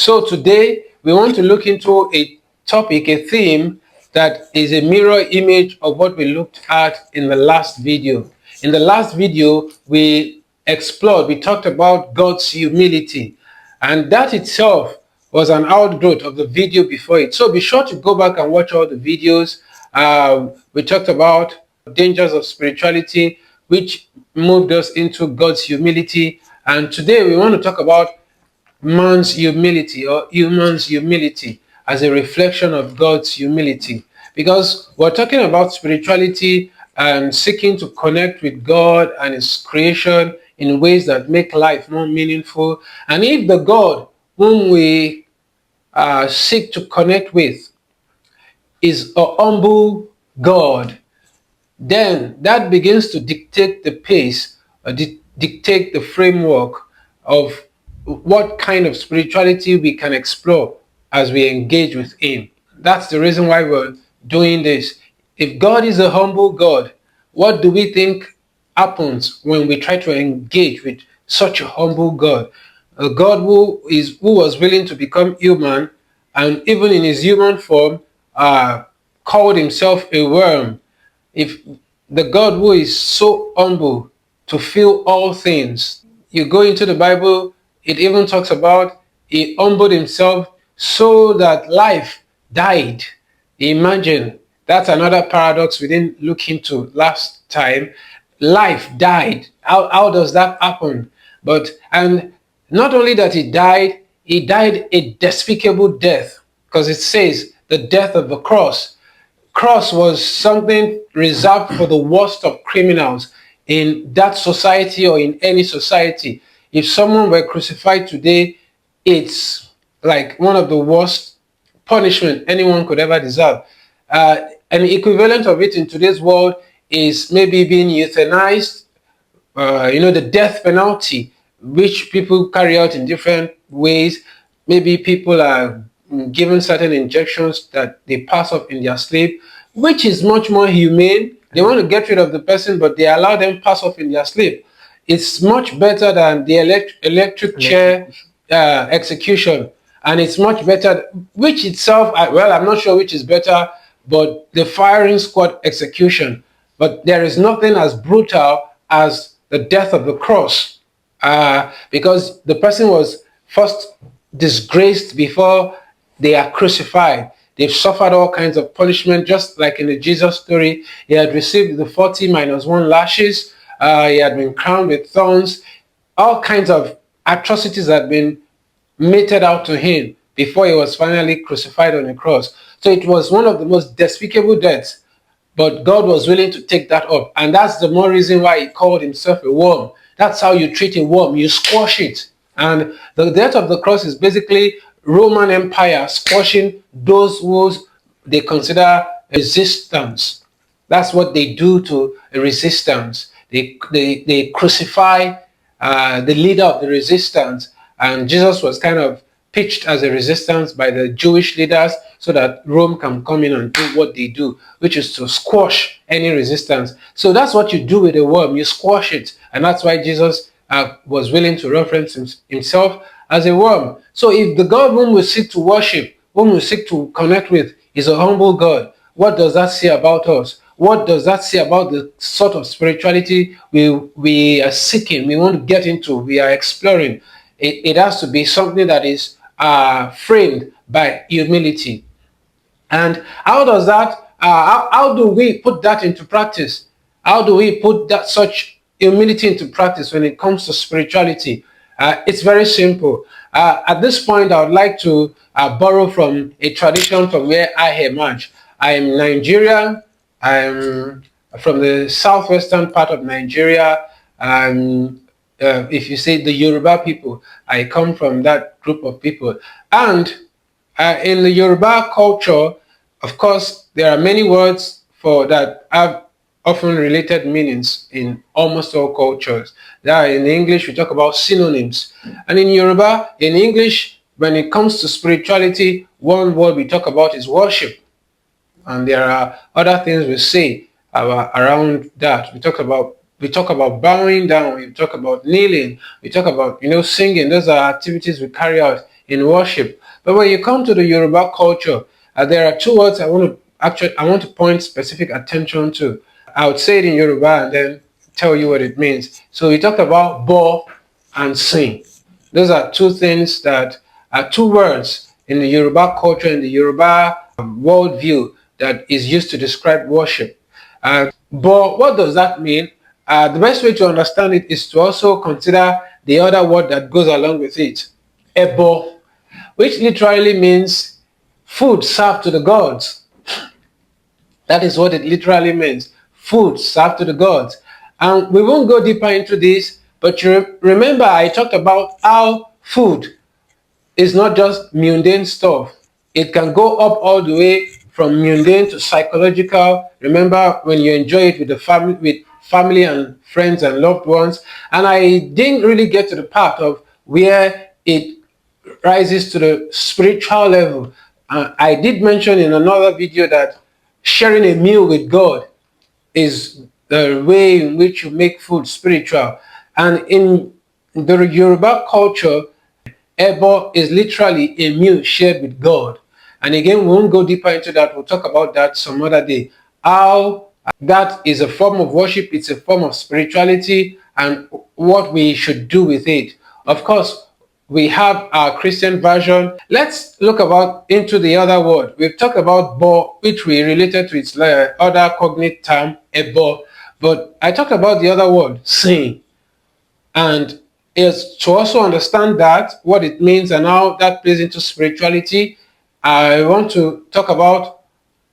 So today we want to look into a topic, a theme that is a mirror image of what we looked at in the last video. In the last video, we talked about God's humility, and that itself was an outgrowth of the video before it. So be sure to go back and watch all the videos. We talked about dangers of spirituality, which moved us into God's humility. And today we want to talk about man's humility or human's humility as a reflection of God's humility. Because we're talking about spirituality and seeking to connect with God and His creation in ways that make life more meaningful. And if the God whom we seek to connect with is a humble God, then that begins to dictate the pace, or dictate the framework of what kind of spirituality we can explore as we engage with Him. That's the reason why we're doing this. If God is a humble God, what do we think happens when we try to engage with such a humble God? A God who was willing to become human, and even in His human form, called Himself a worm. If the God who is so humble to feel all things, you go into the Bible, it even talks about He humbled Himself so that life died. Imagine, that's another paradox we didn't look into last time. Life died. How does that happen? And not only that He died a despicable death, because it says the death of the cross. Cross was something reserved for the worst of criminals in that society or in any society. If someone were crucified today, it's like one of the worst punishment anyone could ever deserve. An equivalent of it in today's world is maybe being euthanized, the death penalty, which people carry out in different ways. Maybe people are given certain injections that they pass off in their sleep, which is much more humane. They want to get rid of the person, but they allow them pass off in their sleep. It's much better than the electric chair execution, and it's much better, which itself, I'm not sure which is better, but the firing squad execution. But there is nothing as brutal as the death of the cross, because the person was first disgraced before they are crucified. They've suffered all kinds of punishment, just like in the Jesus story. He had received the 40 minus 1 lashes. He had been crowned with thorns. All kinds of atrocities had been meted out to him before he was finally crucified on the cross. So it was one of the most despicable deaths. But God was willing to take that up. And that's the more reason why He called Himself a worm. That's how you treat a worm. You squash it. And the death of the cross is basically Roman Empire squashing those who they consider resistance. That's what they do to a resistance. They crucify the leader of the resistance. And Jesus was kind of pitched as a resistance by the Jewish leaders so that Rome can come in and do what they do, which is to squash any resistance. So that's what you do with a worm. You squash it. And that's why Jesus was willing to reference Himself as a worm. So if the God whom we seek to worship, whom we seek to connect with, is a humble God, what does that say about us? What does that say about the sort of spirituality we are seeking, we want to get into, we are exploring? It has to be something that is framed by humility. And how does that, how do we put that into practice? How do we put that such humility into practice when it comes to spirituality? It's very simple. At this point, I would like to borrow from a tradition from where I emerged. I am Nigerian. I'm from the southwestern part of Nigeria. If you say the Yoruba people, I come from that group of people. And in the Yoruba culture, of course, there are many words for that have often related meanings in almost all cultures. In English, we talk about synonyms. And in Yoruba, in English, when it comes to spirituality, one word we talk about is worship. And there are other things we say around that. We talk about bowing down, we talk about kneeling, we talk about, singing. Those are activities we carry out in worship. But when you come to the Yoruba culture, there are two words I want to point specific attention to. I would say it in Yoruba and then tell you what it means. So we talked about bo and sing. Those are two things that are two words in the Yoruba culture, in the Yoruba worldview, that is used to describe worship. But what does that mean? The best way to understand it is to also consider the other word that goes along with it, ebo, which literally means food served to the gods. That is what it literally means, food served to the gods. And we won't go deeper into this, but you remember I talked about how food is not just mundane stuff. It can go up all the way from mundane to psychological. Remember when you enjoy it with the family and friends and loved ones. And I didn't really get to the part of where it rises to the spiritual level. I did mention in another video that sharing a meal with God is the way in which you make food spiritual. And in the Yoruba culture, ebo is literally a meal shared with God. And again, we won't go deeper into that. We'll talk about that some other day. How that is a form of worship, it's a form of spirituality, and what we should do with it. Of course, we have our Christian version. Let's look into the other word. We've talked about bo, which we related to its other cognate term, ebo. But I talked about the other word, sing. And is to also understand that, what it means and how that plays into spirituality. I want to talk about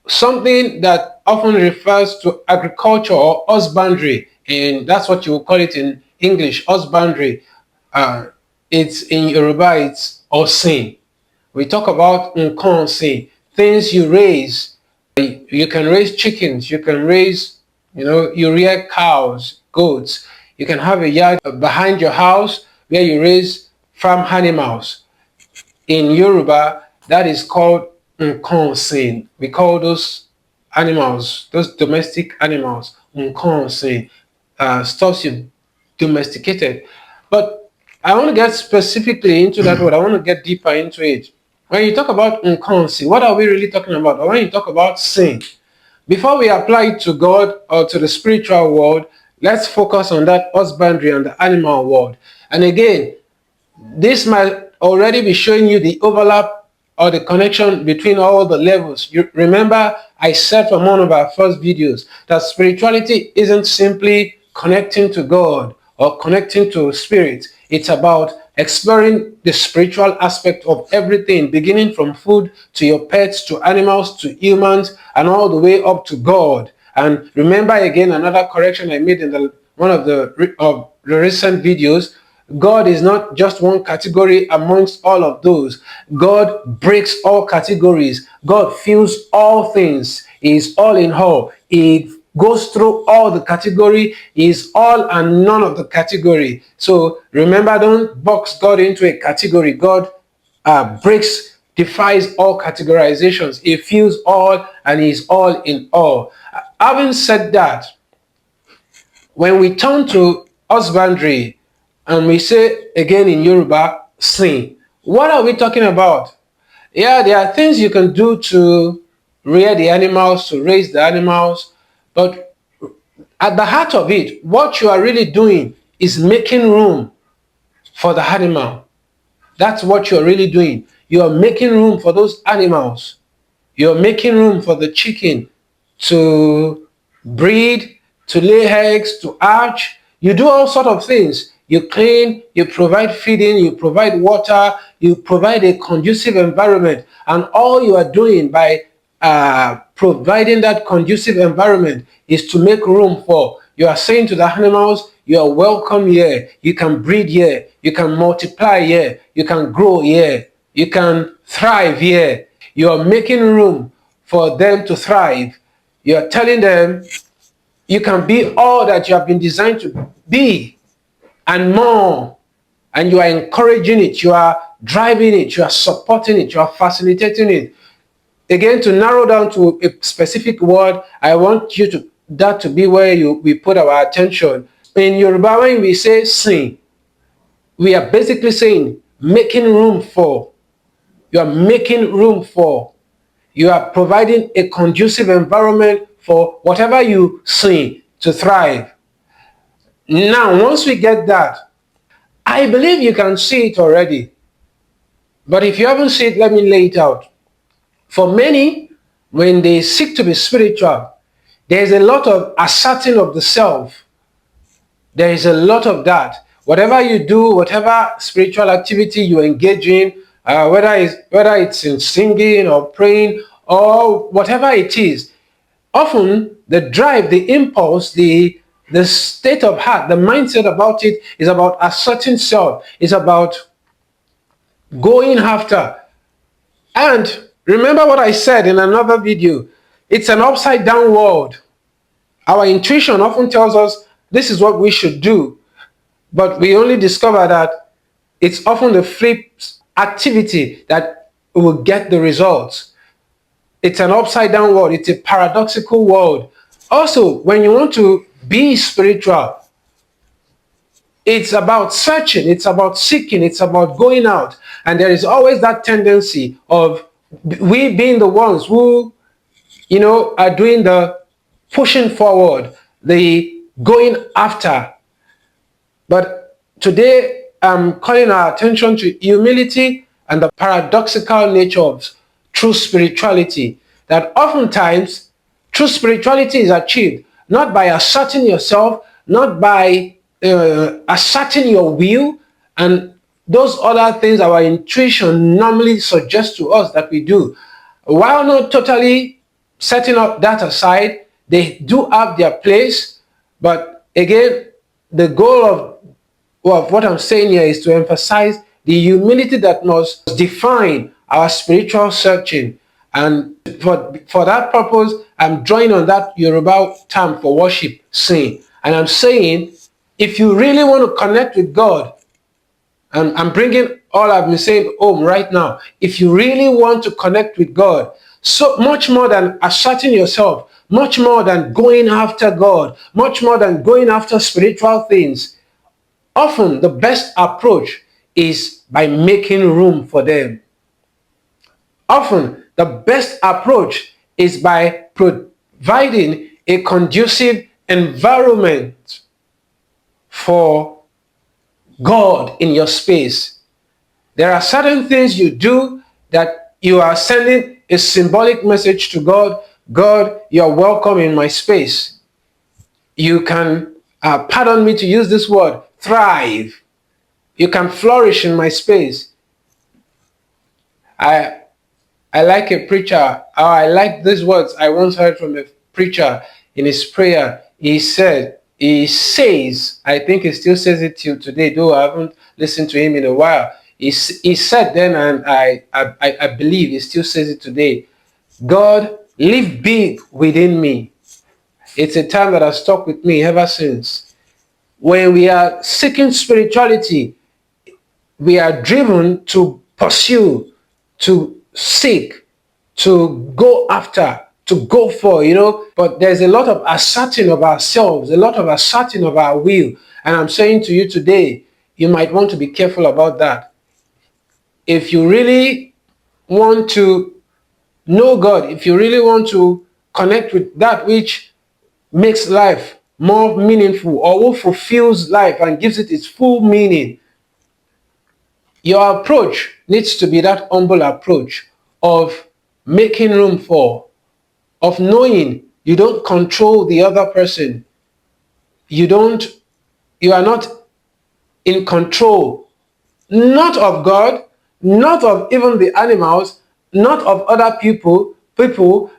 something that often refers to agriculture or husbandry, and that's what you will call it in English, husbandry. It's in Yoruba, it's osin. We talk about nkan, things you raise. You can raise chickens, you can raise, you rear cows, goats. You can have a yard behind your house where you raise farm animals. In Yoruba, that is called nkan. We call those animals, those domestic animals, nkan, stuff you've domesticated. But I want to get specifically into that word. I want to get deeper into it. When you talk about nkan, what are we really talking about? Or when you talk about sin, before we apply it to God or to the spiritual world, let's focus on that husbandry and the animal world. And again, this might already be showing you the overlap or the connection between all the levels. You remember I said from one of our first videos that spirituality isn't simply connecting to God or connecting to spirit. It's about exploring the spiritual aspect of everything, beginning from food to your pets, to animals, to humans, and all the way up to God. And remember again, another correction I made in one of the recent videos, God is not just one category amongst all of those. God breaks all categories. God fills all things. He is all in all. He goes through all the category. He is all and none of the category. So remember, don't box God into a category. God defies all categorizations. He fills all and he is all in all. Having said that, when we turn to husbandry and we say again in Yoruba, sin, what are we talking about? Yeah, there are things you can do to rear the animals, to raise the animals, but at the heart of it, what you are really doing is making room for the animal. That's what you're really doing. You are making room for those animals. You're making room for the chicken to breed, to lay eggs, to hatch. You do all sorts of things. You clean, you provide feeding, you provide water, you provide a conducive environment. And all you are doing by providing that conducive environment is to make room for. You are saying to the animals, you are welcome here. You can breed here. You can multiply here. You can grow here. You can thrive here. You are making room for them to thrive. You are telling them you can be all that you have been designed to be and more. And you are encouraging it. You are driving it. You are supporting it. You are facilitating it. Again, to narrow down to a specific word, I want that to be where we put our attention. In Yoruba, when we say sin, we are basically saying making room for you are making room for. You are providing a conducive environment for whatever you see to thrive. Now, once we get that, I believe you can see it already. But if you haven't seen it, let me lay it out. For many, when they seek to be spiritual, there is a lot of asserting of the self. There is a lot of that. Whatever you do, whatever spiritual activity you engage in, whether it's in singing or praying or whatever it is, often the drive, the impulse, the state of heart, the mindset about it is about asserting self. It's about going after. And remember what I said in another video. It's an upside down world. Our intuition often tells us this is what we should do. But we only discover that it's often the flip activity that will get the results. It's an upside down world. It's a paradoxical world. Also, when you want to be spiritual, it's about searching, it's about seeking, it's about going out. And there is always that tendency of we being the ones who, are doing the pushing forward, the going after. But today, I'm calling our attention to humility and the paradoxical nature of true spirituality. That oftentimes, true spirituality is achieved not by asserting yourself, not by asserting your will, and those other things our intuition normally suggests to us that we do. While not totally setting up that aside, they do have their place. But again, the goal of what I'm saying here is to emphasize the humility that must define our spiritual searching. And for that purpose, I'm drawing on that Yoruba term for worship, sing. And I'm saying, if you really want to connect with God, and I'm bringing all I've been saying home right now, if you really want to connect with God, so much more than asserting yourself, much more than going after God, much more than going after spiritual things, often the best approach is by making room for them. Often the best approach is by providing a conducive environment for God in your space. There are certain things you do that you are sending a symbolic message to God. God, you're welcome in my space. You can, pardon me to use this word, thrive. You can flourish in my space. I like a preacher, or I like these words I once heard from a preacher in his prayer. He says, I think he still says it till today, though I haven't listened to him in a while. He said then, and I believe he still says it today, God, live big within me. It's a term that has stuck with me ever since. When we are seeking spirituality, we are driven to pursue, to seek, to go after, to go for, but there's a lot of asserting of ourselves, a lot of asserting of our will. And I'm saying to you today, you might want to be careful about that. If you really want to know God, if you really want to connect with that which makes life more meaningful, or who fulfills life and gives it its full meaning, your approach needs to be that humble approach of making room for, of knowing you don't control the other person. You are not in control, not of God, not of even the animals, not of other people,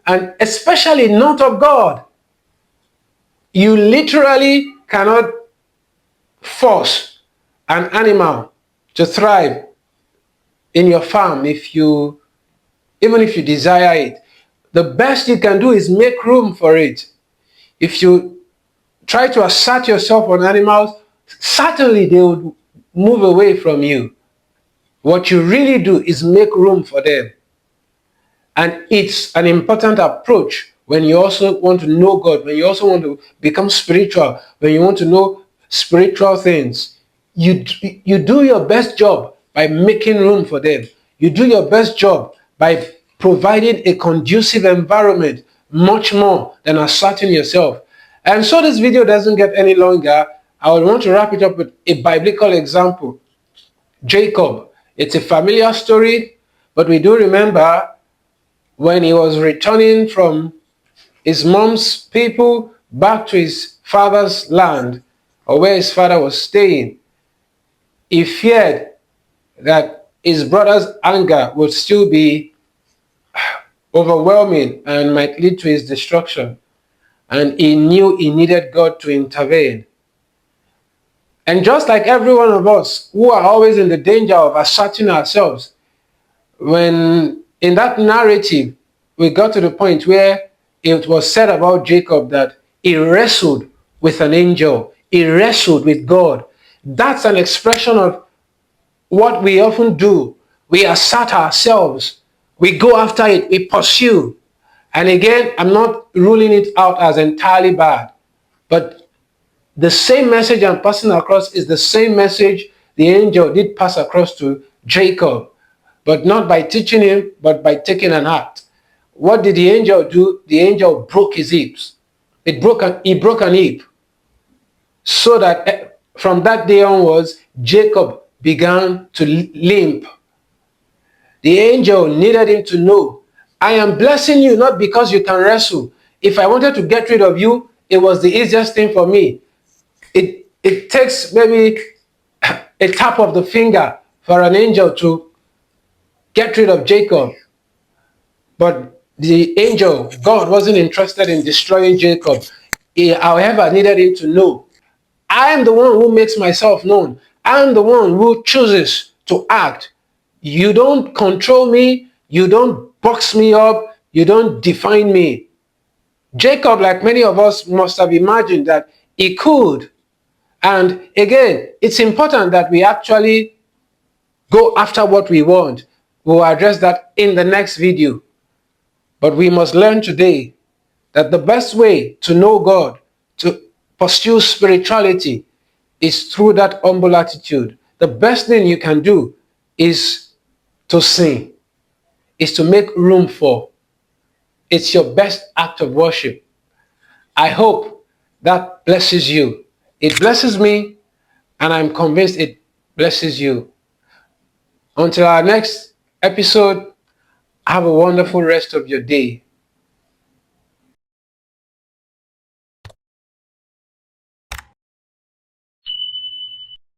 and especially not of God. You literally cannot force an animal to thrive in your farm even if you desire it. The best you can do is make room for it. If you try to assert yourself on animals, certainly they would move away from you. What you really do is make room for them. And it's an important approach when you also want to know God, when you also want to become spiritual, when you want to know spiritual things. You do your best job by making room for them. You do your best job by providing a conducive environment much more than asserting yourself. And so this video doesn't get any longer. I would want to wrap it up with a biblical example. Jacob. It's a familiar story, but we do remember when he was returning from his mom's people back to his father's land, or where his father was staying. He feared that his brother's anger would still be overwhelming and might lead to his destruction. And he knew he needed God to intervene. And just like every one of us who are always in the danger of asserting ourselves, when in that narrative we got to the point where it was said about Jacob that he wrestled with an angel, he wrestled with God. That's an expression of what we often do. We assert ourselves, we go after it, we pursue. And again, I'm not ruling it out as entirely bad, but the same message I'm passing across is the same message the angel did pass across to Jacob, but not by teaching him, but by taking an act. What did the angel do? The angel broke his hips. He broke an hip, so that from that day onwards, Jacob began to limp. The angel needed him to know, I am blessing you not because you can wrestle. If I wanted to get rid of you, it was the easiest thing for me. It takes maybe a tap of the finger for an angel to get rid of Jacob. But the angel, God, wasn't interested in destroying Jacob. He, however, needed him to know, I am the one who makes myself known. I am the one who chooses to act. You don't control me. You don't box me up. You don't define me. Jacob, like many of us, must have imagined that he could. And again, it's important that we actually go after what we want. We'll address that in the next video. But we must learn today that the best way to know God, to pursue spirituality, is through that humble attitude. The best thing you can do is to sing, is to make room for. It's your best act of worship. I hope that blesses you. It blesses me, and I'm convinced it blesses you. Until our next episode, have a wonderful rest of your day.